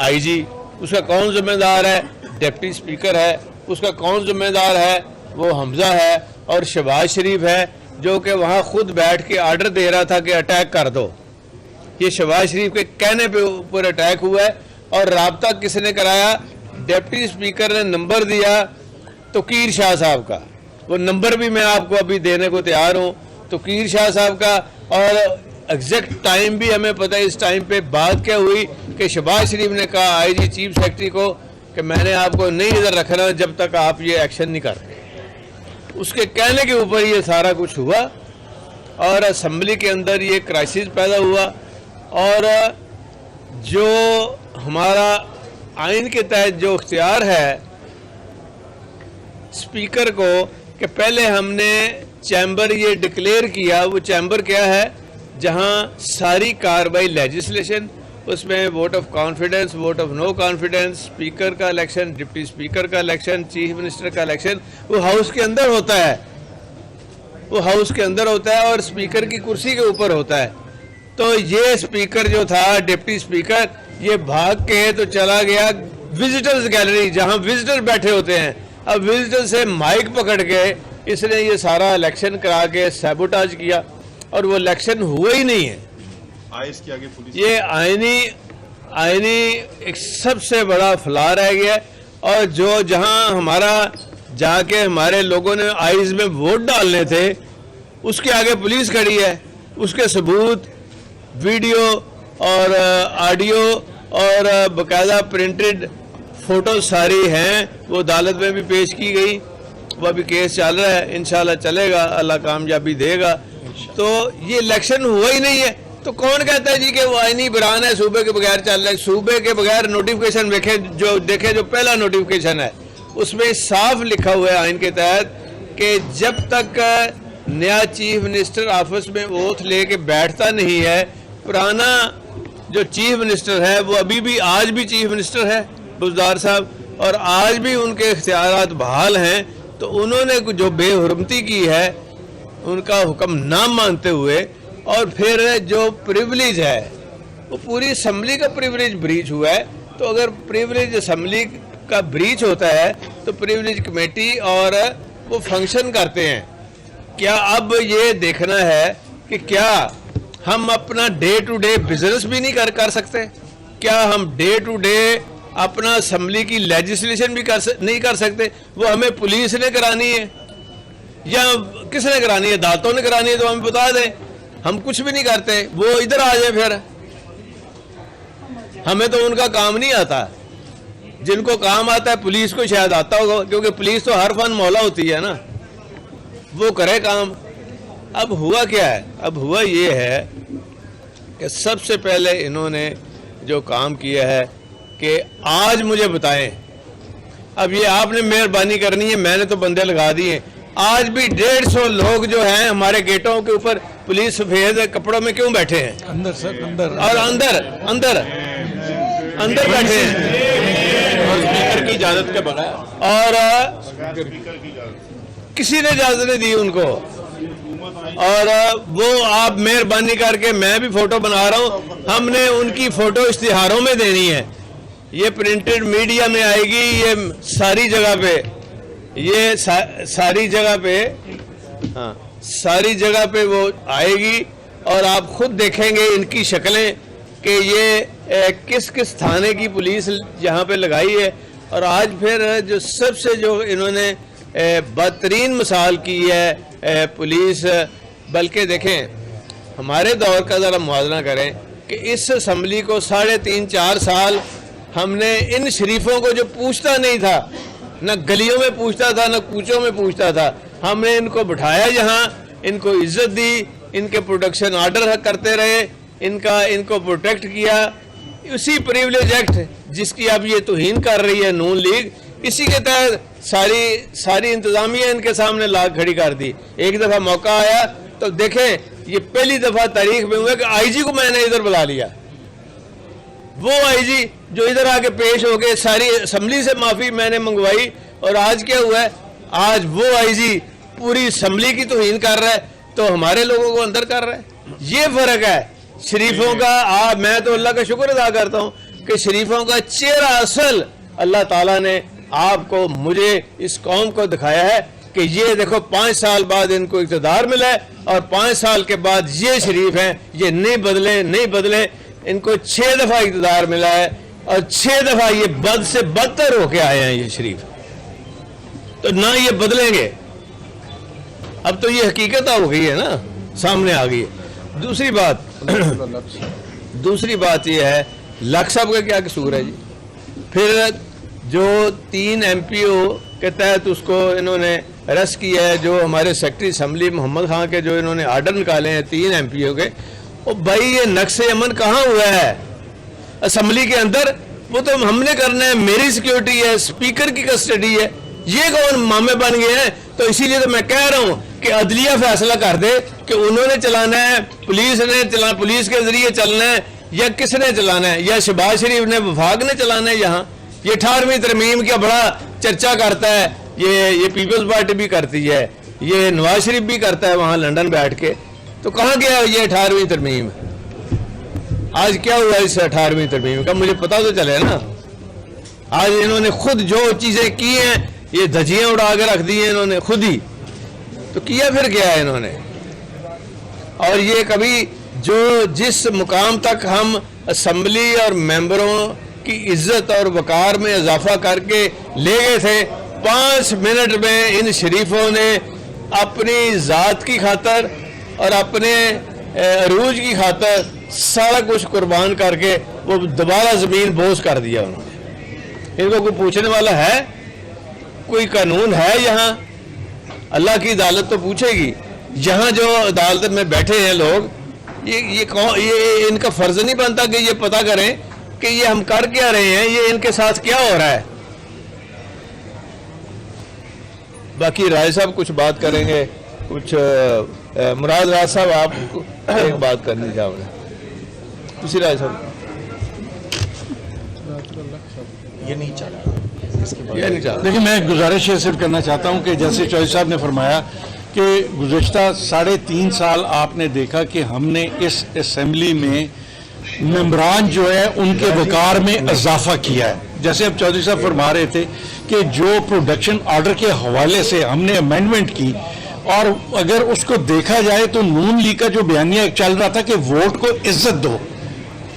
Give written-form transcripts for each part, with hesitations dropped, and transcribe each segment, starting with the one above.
IG, उसका कौन जिम्मेदार है? डिप्टी स्पीकर है। उसका कौन जिम्मेदार है? वो हमजा है और शहबाज शरीफ है, जो कि वहाँ खुद बैठ के आर्डर दे रहा था कि अटैक कर दो। ये शहबाज शरीफ के कहने पे ऊपर अटैक हुआ है। और राब्ता किसने कराया? डिप्टी स्पीकर ने नंबर दिया तोकीर शाह साहब का, वो नंबर भी मैं आपको अभी देने को तैयार हूँ, तोकीर शाह साहब का। और एग्जैक्ट टाइम भी हमें पता है। इस टाइम पे बात क्या हुई कि शहबाज शरीफ ने कहा आईजी चीफ सेक्रेटरी को कि मैंने आपको नहीं इधर रखना जब तक आप ये एक्शन नहीं करते। उसके कहने के ऊपर ये सारा कुछ हुआ और असम्बली के अंदर ये क्राइसिस पैदा हुआ। और जो हमारा आइन के तहत जो इख्तियार है स्पीकर को कि पहले हमने चैम्बर ये डिक्लेयर किया, वो चैम्बर क्या है? जहां सारी कार्रवाई लेजिस्लेशन, उसमें vote of confidence, vote of no confidence, speaker का इलेक्शन, डिप्टी स्पीकर का इलेक्शन, चीफ मिनिस्टर का इलेक्शन, वो हाउस के अंदर होता है। वो हाउस के अंदर होता है और स्पीकर की कुर्सी के ऊपर होता है। तो ये स्पीकर जो था, डिप्टी स्पीकर, ये भाग के तो चला गया विजिटर्स गैलरी जहां विजिटर बैठे होते हैं। अब विजिटर से माइक पकड़ के इसने ये सारा इलेक्शन करा के सैबोटाज किया और वो इलेक्शन हुआ ही नहीं है। के आगे पुलिस ये आईनी एक सबसे बड़ा फला रह गया। और जो जहां हमारा जाके हमारे लोगों ने आइज में वोट डालने थे, उसके आगे पुलिस खड़ी है। उसके सबूत, वीडियो और ऑडियो और बाकायदा प्रिंटेड फोटो सारी हैं। वो अदालत में भी पेश की गई, वो अभी केस चल रहा है, इंशाल्लाह चलेगा, अल्लाह कामयाबी देगा। तो ये इलेक्शन हुआ ही नहीं है। तो कौन कहता है जी कि वो आईनी बयान है सूबे के बगैर चल रहा है? सूबे के बगैर नोटिफिकेशन देखे जो पहला नोटिफिकेशन है उसमें साफ लिखा हुआ है आइन के तहत कि जब तक नया चीफ मिनिस्टर ऑफिस में ओथ लेके बैठता नहीं है, पुराना जो चीफ मिनिस्टर है वो अभी भी आज भी चीफ मिनिस्टर है बुज़दार साहब, और आज भी उनके इख्तियारात बहाल हैं। तो उन्होंने जो बेहुरमती की है उनका हुक्म ना मानते हुए, और फिर जो प्रिविलेज है वो पूरी असम्बली का प्रिविलेज ब्रीच हुआ है। तो अगर प्रिविलेज असम्बली का ब्रीच होता है तो प्रिविलेज कमेटी और वो फंक्शन करते हैं। क्या अब ये देखना है कि क्या हम अपना डे टू डे बिजनेस भी नहीं कर सकते? क्या हम डे टू डे अपना असम्बली की लेजिस्लेशन भी नहीं कर सकते? वो हमें पुलिस ने करानी है या किसने करानी है? अदालतों ने करानी है तो हमें बता दें। हम कुछ भी नहीं करते, वो इधर आ जाए। फिर हमें तो उनका काम नहीं आता। जिनको काम आता है पुलिस को शायद आता होगा, क्योंकि पुलिस तो हर फन मौला होती है ना, वो करे काम। अब हुआ क्या है? अब हुआ ये है कि सबसे पहले इन्होंने जो काम किया है कि आज मुझे बताएं। अब ये आपने मेहरबानी करनी है, मैंने तो बंदे लगा दिए। आज भी 150 लोग जो हैं हमारे गेटों के ऊपर पुलिस सफेद कपड़ों में क्यों बैठे हैं? अंदर सर, अंदर और अंदर बैठे हैं स्पीकर की इजाजत के बगैर, और किसी ने इजाजत नहीं दी उनको। और वो आप मेहरबानी करके, मैं भी फोटो बना रहा हूँ, हमने उनकी फोटो इश्तिहारों में देनी है। ये प्रिंटेड मीडिया में आएगी, ये सारी जगह पे, ये सारी जगह पे, हाँ सारी जगह पे वो आएगी। और आप खुद देखेंगे इनकी शक्लें कि ये किस किस थाने की पुलिस यहाँ पे लगाई है। और आज फिर जो सबसे जो इन्होंने बदतरीन मिसाल की है पुलिस, बल्कि देखें हमारे दौर का ज़रा मुआवजा करें कि इस असम्बली को 3.5-4 साल हमने इन शरीफों को जो पूछता नहीं था, न गलियों में पूछता था, न कूचों में पूछता था, हमने इनको बिठाया यहाँ, इनको इज्जत दी, इनके प्रोटेक्शन ऑर्डर करते रहे, इनको प्रोटेक्ट किया। उसी प्रिविलेज एक्ट जिसकी अब ये तौहीन कर रही है नून लीग, इसी के तहत सारी इंतजामिया इनके सामने ला खड़ी कर दी। एक दफ़ा मौका आया तो देखें, ये पहली दफ़ा तारीख में हुआ कि आईजी को मैंने इधर बुला लिया। वो आईजी जो इधर आके पेश हो गए, सारी असम्बली से माफ़ी मैंने मंगवाई। और आज क्या हुआ है? आज वो आईजी पूरी असम्बली की तौहीन कर रहा है तो हमारे लोगों को अंदर कर रहा है। ये फ़र्क है शरीफों का। मैं तो अल्लाह का शुक्र अदा करता हूँ कि शरीफों का चेहरा असल अल्लाह ताला ने आपको, मुझे, इस कौम को दिखाया है कि ये देखो 5 साल बाद इनको इक़्तिदार मिला है और 5 साल के बाद ये शरीफ हैं, ये नहीं बदले। इनको 6 दफ़ा इक़्तिदार मिला है और 6 दफ़ा ये बद से बदतर होके आए हैं ये शरीफ, तो ना ये बदलेंगे। अब तो ये हकीकत हो गई है ना, सामने आ गई है। दूसरी बात ये है, लख साहब का क्या कसूर है जी? फिर जो 3 MPO के तहत उसको इन्होंने अरेस्ट किया है, जो हमारे सेक्रेटरी असम्बली मोहम्मद खान के जो इन्होंने आर्डर निकाले हैं 3 MPO के, ओ भाई ये नक्शे अमन कहाँ हुआ है असम्बली के अंदर? वो तो हमने करना है, मेरी सिक्योरिटी है, स्पीकर की कस्टडी है, ये कौन मामे बन गए हैं? तो इसीलिए तो मैं कह रहा हूं कि अदलिया फैसला कर दे कि उन्होंने चलाना है, पुलिस के जरिए चलना है, या किसने चलाना है, या शहबाज शरीफ ने, वफाक ने चलाना है। यहाँ ये 18वीं तरमीम का बड़ा चर्चा करता है, ये पीपल्स पार्टी भी करती है, ये नवाज शरीफ भी करता है वहां लंदन बैठ के। तो कहाँ गया ये 18वीं तरमीम? आज क्या हुआ इस 18वीं तरमीम का? मुझे पता तो चले ना। आज इन्होंने खुद जो चीजें की हैं, ये धजियां उड़ा के रख दी हैं इन्होंने खुद ही, तो किया फिर क्या है इन्होंने? और ये कभी जो जिस मुकाम तक हम असम्बली और मेंबरों की इज्जत और वकार में इजाफा करके ले गए थे, 5 मिनट में इन शरीफों ने अपनी ज़ात की खातर और अपने अरूज की खातर सारा कुछ कुर्बान करके वो दोबारा ज़मीन बोझ कर दिया उन्होंने। इनको कोई पूछने वाला है? कोई कानून है यहाँ? अल्लाह की अदालत तो पूछेगी। यहाँ जो अदालत में बैठे हैं लोग, ये इनका फर्ज नहीं बनता कि ये पता करें कि ये हम कर क्या रहे हैं, ये इनके साथ क्या हो रहा है। बाकी राय साहब कुछ बात करेंगे, कुछ मुराद राज साहब आप एक बात करनी चाहोगे? उसी राय साहब ये नहीं चला। देखिए, मैं गुजारिश ये सिर्फ करना चाहता हूँ कि जैसे चौधरी साहब ने फरमाया कि गुज़िश्ता 3.5 साल आपने देखा कि हमने इस असेंबली में मेंबरान जो है उनके वकार में इजाफा किया है। जैसे अब चौधरी साहब फरमा रहे थे कि जो प्रोडक्शन ऑर्डर के हवाले से हमने अमेंडमेंट की, और अगर उसको देखा जाए तो नून लीग का जो बयानिया चल रहा था कि वोट को इज्जत दो,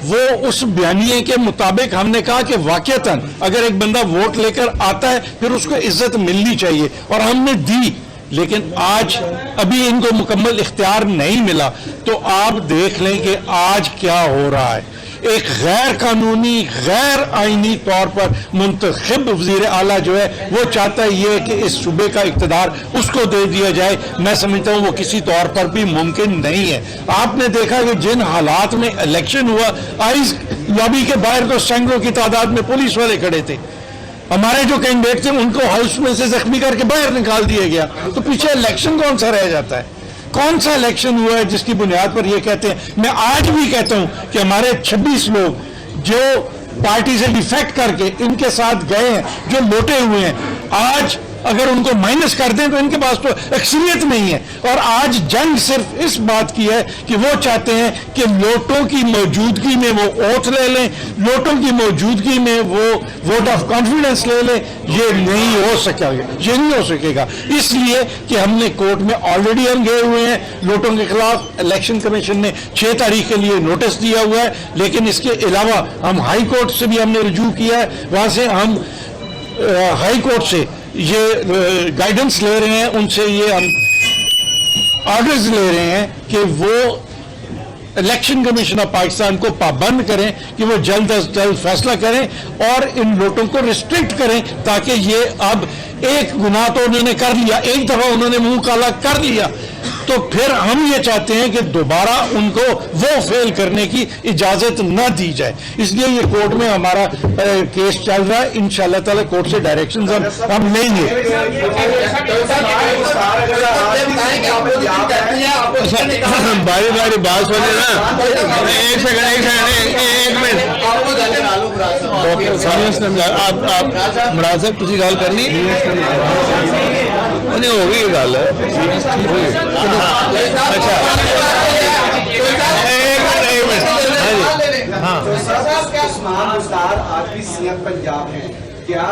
वो उस बयानिए के मुताबिक हमने कहा कि वाकईतन अगर एक बंदा वोट लेकर आता है फिर उसको इज्जत मिलनी चाहिए, और हमने दी। लेकिन आज अभी इनको मुकम्मल इख्तियार नहीं मिला, तो आप देख लें कि आज क्या हो रहा है। एक गैर कानूनी, गैर आईनी तौर पर मुंतखब वज़ीर आला जो है वो चाहता है ये कि इस सूबे का इक़्तिदार उसको दे दिया जाए। मैं समझता हूँ वो किसी तौर पर भी मुमकिन नहीं है। आपने देखा कि जिन हालात में इलेक्शन हुआ, आइस लॉबी के बाहर तो सैकड़ों की तादाद में पुलिस वाले खड़े थे। हमारे जो कैंडिडेट थे उनको हाउस में से जख्मी करके बाहर निकाल दिया गया। तो पीछे इलेक्शन कौन सा रह जाता है? कौन सा इलेक्शन हुआ है जिसकी बुनियाद पर ये कहते हैं? मैं आज भी कहता हूं कि हमारे 26 लोग जो पार्टी से डिफेक्ट करके इनके साथ गए हैं, जो लोटे हुए हैं, आज अगर उनको माइनस कर दें तो इनके पास तो अक्सरियत नहीं है। और आज जंग सिर्फ इस बात की है कि वो चाहते हैं कि लोटों की मौजूदगी में वो ओथ ले लें, लोटों की मौजूदगी में वो वोट ऑफ कॉन्फिडेंस ले लें। ये नहीं हो सकेगा, ये नहीं हो सकेगा, इसलिए कि हमने कोर्ट में ऑलरेडी हम गए हुए हैं लोटों के खिलाफ। इलेक्शन कमीशन ने 6 तारीख के लिए नोटिस दिया हुआ है, लेकिन इसके अलावा हम हाई कोर्ट से भी हमने रुजू किया है। वहां से हम हाई कोर्ट से ये गाइडेंस ले रहे हैं, उनसे ये हम ऑर्डर्स ले रहे हैं कि वो इलेक्शन कमीशन ऑफ पाकिस्तान को पाबंद करें कि वो जल्द अज जल्द फैसला करें और इन वोटों को रिस्ट्रिक्ट करें, ताकि ये अब एक गुनाह तो उन्होंने कर लिया, एक दफा उन्होंने मुंह काला कर लिया, तो फिर हम ये चाहते हैं कि दोबारा उनको वो फेल करने की इजाजत न दी जाए। इसलिए ये कोर्ट में हमारा केस चल रहा है। इंशाअल्लाह ताला कोर्ट से डायरेक्शंस हम लेंगे। बारी बारी बात सुने ना, एक मिनट आप मुराद साहब तुसी गल करनी नहीं होगी गल। अच्छा एक मिनट हाँ उस्मान मुख्तार आज भी सीएम पंजाब हैं, क्या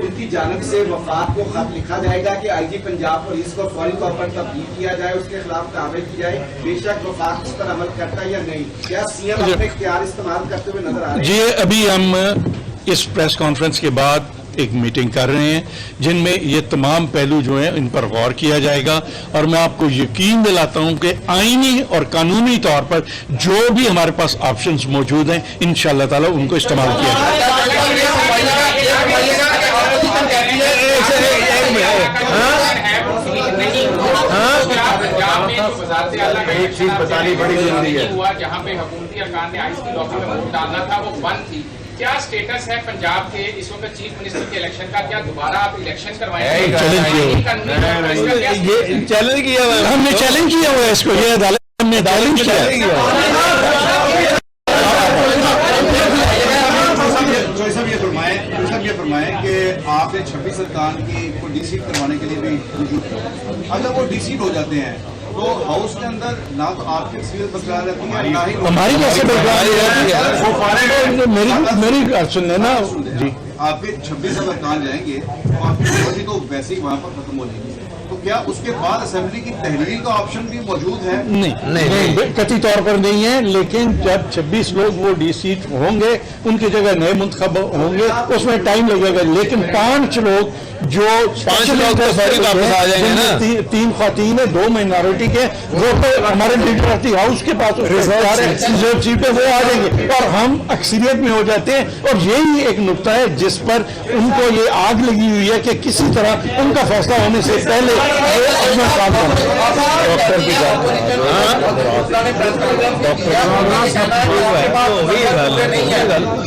उनकी जानिब से वफाक को खत लिखा जाएगा कि आईजी पंजाब पुलिस को फौरी तौर पर तब्दील किया जाए, उसके खिलाफ कार्रवाई की जाए, बेशक वफाक उस पर अमल करता है या नहीं? क्या सीएम अपने इख्तियार इस्तेमाल करते हुए नजर आ रहे हैं? जी, अभी हम इस प्रेस कॉन्फ्रेंस के बाद एक मीटिंग कर रहे हैं जिनमें ये तमाम पहलू जो हैं इन पर गौर किया जाएगा, और मैं आपको यकीन दिलाता हूं कि आईनी और कानूनी तौर पर जो भी हमारे पास ऑप्शंस मौजूद हैं इंशाअल्लाह ताला उनको इस्तेमाल किया एक चीज बतानी बड़ी जरूरी है, जहाँ पे हुकूमती अरकान ने आईएस की लॉबी में वोट डालना था वो बंद थी। क्या स्टेटस है पंजाब के इस वक्त चीफ मिनिस्टर के इलेक्शन का? क्या दोबारा आप इलेक्शन करवाएंगे? ये चैलेंज किया हुआ है, हमने चैलेंज किया हुआ है इसको, ये अदालत हमने चैलेंज किया है। ये फरमाएं कि आपने 26 अरकान की को डीसीट करवाने के लिए भी रुजू किया। अगर वो डीसीट हो जाते हैं तो हाउस के अंदर ना तो आपकी अक्सरियत बरकरार रहती है, ना ही हमारी कैसे बरकरार रहती है? मेरी बात सुन लेना जी। आपके 26 अरकान जाएंगे तो आपकी पार्टी तो वैसे ही वहाँ पर खत्म हो जाएगी, तो क्या उसके बाद असेंबली की तहरीर का ऑप्शन भी मौजूद है? नहीं, कथित तौर पर नहीं है, लेकिन जब 26 लोग वो डीसीट होंगे उनकी जगह नए मुंतखब होंगे, उसमें टाइम लगेगा, लेकिन 5 लोग जो 5 लोग तो फौरी वापस आ जाएंगे ना, 3 ख्वातीन है, 2 माइनॉरिटी के, वो तो हमारे लीडर हाउस के पास रिजर्व सीटें वो आ जाएंगे और हम अक्सरियत में हो जाते हैं। और यही एक नुक्ता है जिस पर उनको ये आग लगी हुई है कि किसी तरह उनका फैसला होने से पहले अपना काम डॉक्टर की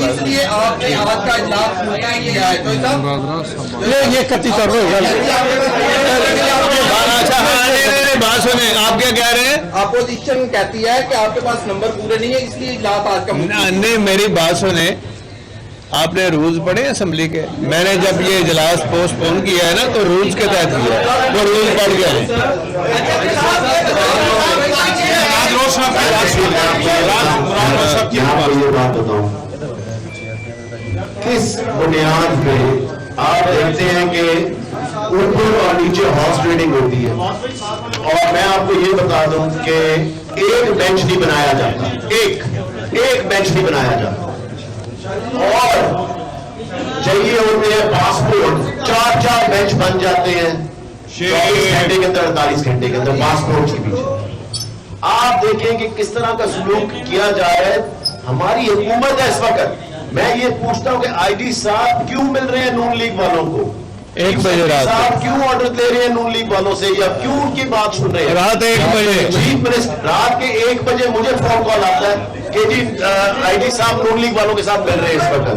इसलिए आपने आज का इजलास नहीं किया है, तो ये कति तौर पर बात सुने, आप क्या कह रहे हैं? अपोजिशन कहती है कि आपके पास नंबर पूरे नहीं है, इसलिए इजलास आज का नहीं, मेरी बात सुने, आपने रूल्स पढ़े असेंबली के? मैंने जब ये इजलास पोस्टपोन किया है ना तो रूल्स के तहत किया है, वो रूल पढ़ गए हैं। ये बात बताऊं, किस बुनियाद पे आप देखते हैं कि ऊपर और नीचे हॉर्स ट्रेडिंग होती है? और मैं आपको ये बता दूं कि एक बेंच नहीं बनाया जाता, एक बेंच नहीं बनाया जाता, और चाहिए होते हैं पासपोर्ट, 4 बेंच बन जाते हैं 24 घंटे के अंदर, 48 घंटे के अंदर पासपोर्ट के पीछे। आप देखें कि किस तरह का सलूक किया जा रहा है हमारी हुकूमत है इस वक्त। मैं ये पूछता हूं कि आईडी साहब क्यों मिल रहे हैं नून लीग वालों को? 1 बजे रात साहब क्यों ऑर्डर ले रहे हैं नून लीग वालों से, या क्यों उनकी बात सुन रहे हैं? रात 1 बजे चीफ मिनिस्टर रात के 1 बजे मुझे फोन कॉल आता है कि जी आईडी साहब नून लीग वालों के साथ मिल रहे हैं इस वक्त।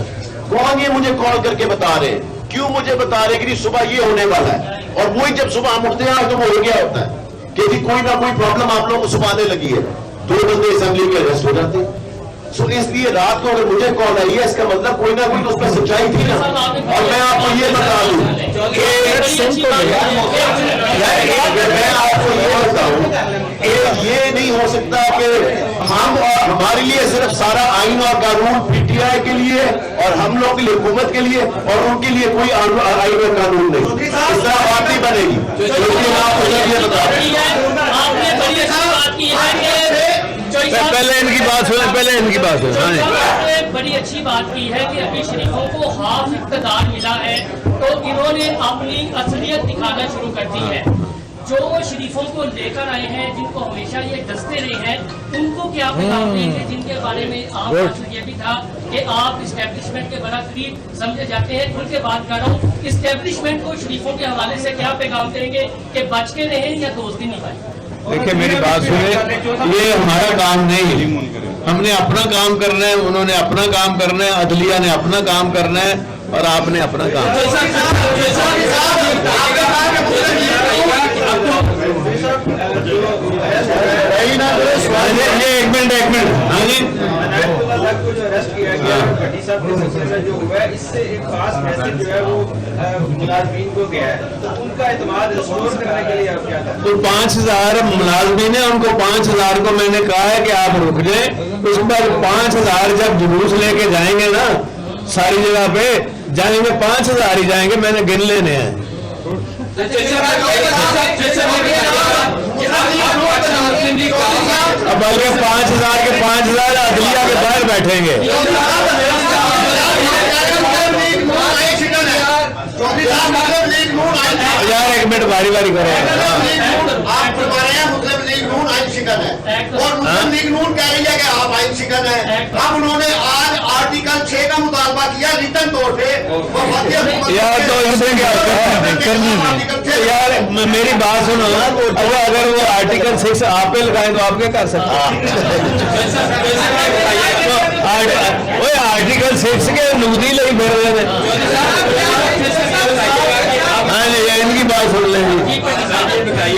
कौन ये मुझे कॉल करके बता रहे हैं? क्यों मुझे बता रहे हैं कि सुबह ये होने वाला है? और वही जब सुबह हम उठते हैं तो वो हो गया होता है कि जी कोई ना कोई प्रॉब्लम आप लोगों को सुबह आने लगी है, 2 बंदे असेंबली में अरेस्ट हो जाते हैं। सो इसलिए रात को अगर मुझे कॉल आई है इसका मतलब कोई ना कोई तो उसमें सच्चाई थी ना। और मैं आपको ये बता दूं कि मैं आपको ये बताऊं कि ये नहीं हो सकता कि हम और हमारे लिए सिर्फ सारा आइन और कानून पीटीआई के लिए और हम लोग के लिए हुकूमत के लिए और उनके लिए कोई आइन और कानून नहीं, इस तरह बात नहीं बनेगी। क्योंकि आपको ये बता पहले इनकी बात सुने, पहले इनकी बात सुने। आपने बड़ी अच्छी बात की है कि अभी शरीफों को हाफ इक़्तिदार मिला है तो इन्होंने अपनी असलियत दिखाना शुरू कर दी है। जो शरीफों को लेकर आए हैं, जिनको हमेशा ये डसते रहे हैं, उनको क्या बताओगे कि जिनके बारे में आप ये भी था कि आप इस्टेब्लिशमेंट के बड़ा करीब समझे जाते हैं, खुल के बात कर रहा हूँ, इस्टेब्लिशमेंट को शरीफों के हवाले से क्या पैगाम देंगे कि बच के रहें या दोस्ती निभाएं? देखिए मेरी बात सुने, ये हमारा काम नहीं है, हमने अपना काम करना है, उन्होंने अपना काम करना है, अदलिया ने अपना काम करना है और आपने अपना काम। ये 1 मिनट, हाँ जी। साहब को जो अरेस्ट किया गया है, भट्टी साहब के सिलसिले में जो हुआ है, इससे एक खास मैसेज जो है वो मुलाजमीन को गया है, तो उनका एतमाद रिस्टोर करने के लिए आप क्या करें? तो 5000 मुलाजमीन है, उनको 5000 को मैंने कहा है कि आप रुक जाए, उस पर 5000 जब जुलूस लेके जाएंगे ना सारी जगह पे जाएंगे, 5000 ही जाएंगे, मैंने गिन लेने हैं। अब बल्कि 5000 के 5000 अदलिया के बाहर बैठेंगे। यार एक मिनट बारी बारी करें। आप बता रहे हैं मुस्लिम लीग नून आइन शिकन है और मुस्लिम लीग नून कह रही है कि आप आइन शिकन है। अब उन्होंने आज आर्टिकल 6 का मुतालबा किया रिटर्न तौर पे। यार तो इसमें क्या यार मेरी बात सुनो, अगर वो आर्टिकल 6 आप पे लगाए तो आप क्या कर सकते हैं? आर्टिकल 6 के नूदी ले फिर रहे इनकी बात सुन लेंगे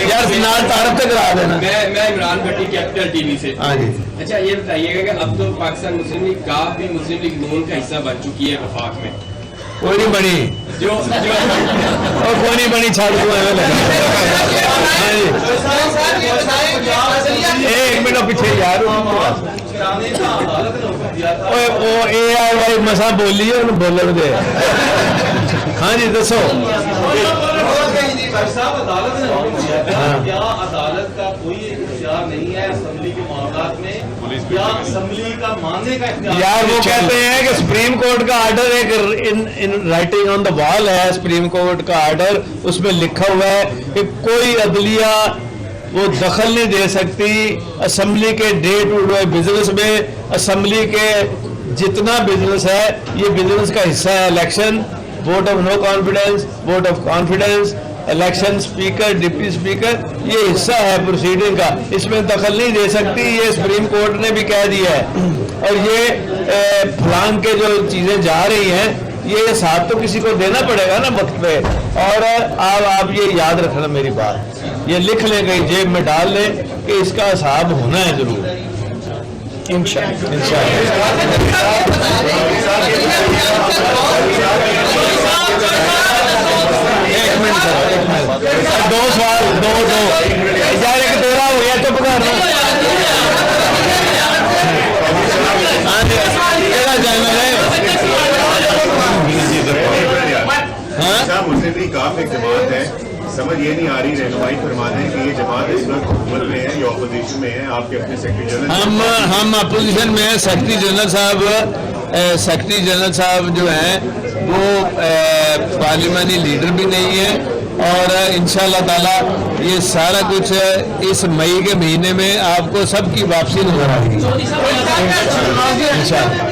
यार, नाल तारफ तक करा देना। मैं इमरान भट्टी कैपिटल टीवी से। हाँ जी। अच्छा ये बताइएगा कि अब तो पाकिस्तान मुस्लिम लीग काफ भी मुस्लिम लीग नून का हिस्सा बन चुकी है वफाक में, कोई नहीं बनी और कोई नहीं बनी, छाड़ दो। एक मिनट पीछे यार, वो AI मसा बोली है, बोलन दे। हाँ जी दसो। अदालत ने हुक्म दिया था, क्या अदालत का कोई इख्तियार नहीं है असेंबली के मामलात में, या असेंबली का मानने का इख्तियार? यार वो कहते हैं कि सुप्रीम कोर्ट का आर्डर एक in writing on the wall है, सुप्रीम कोर्ट का आर्डर, उसमें लिखा हुआ है कि कोई अदलिया वो दखल नहीं दे सकती असेंबली के डे टू डे बिजनेस में। असेंबली के जितना बिजनेस है ये बिजनेस का हिस्सा है। Election, vote of no confidence, vote of confidence, election speaker, deputy speaker, ये हिस्सा है प्रोसीडिंग का, इसमें दखल नहीं दे सकती, ये सुप्रीम कोर्ट ने भी कह दिया है। और ये फलांग के जो चीज़ें जा रही हैं ये साथ तो किसी को देना पड़ेगा ना वक्त पे। और आप ये याद रखना मेरी बात, ये लिख लें कहीं जेब में डाल लें कि इसका हिसाब होना है जरूर, इंशाअल्लाह। एक मिनट 2 सवाल, दो यार, एक तेरा हो गया, चुप कर रहा मुस्लिम लीग काफ एक जमात है, समझ ये नहीं आ रही, रहनुमाई फरमा दें कि ये जमात इस वक्त हुकूमत में है या अपोजिशन में है। आपके अपने सेक्रेटरी जनरल हम अपोजिशन में हैं। सेक्रेटरी जनरल साहब जो हैं वो पार्लियामानी लीडर भी नहीं है, और इंशाअल्लाह ताला ये सारा कुछ इस मई के महीने में आपको सबकी वापसी नजर आएगी इंशाअल्लाह।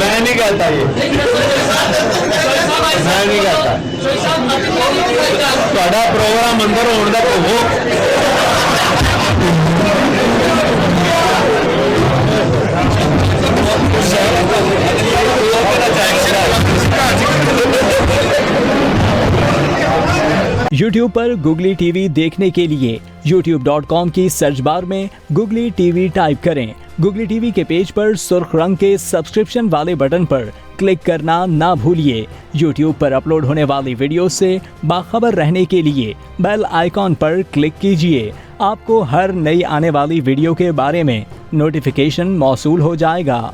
मैं नहीं कहता ये, मैं नहीं कहता। ਤੁਹਾਡਾ प्रोग्राम अंदर होने का हो। YouTube पर गुगली टीवी देखने के लिए youtube.com की सर्च बार में गुगली टीवी टाइप करें। गुगली टीवी के पेज पर सुर्ख रंग के सब्सक्रिप्शन वाले बटन पर क्लिक करना ना भूलिए। YouTube पर अपलोड होने वाली वीडियो से बाखबर रहने के लिए बेल आइकॉन पर क्लिक कीजिए। आपको हर नई आने वाली वीडियो के बारे में नोटिफिकेशन मौसूल हो जाएगा।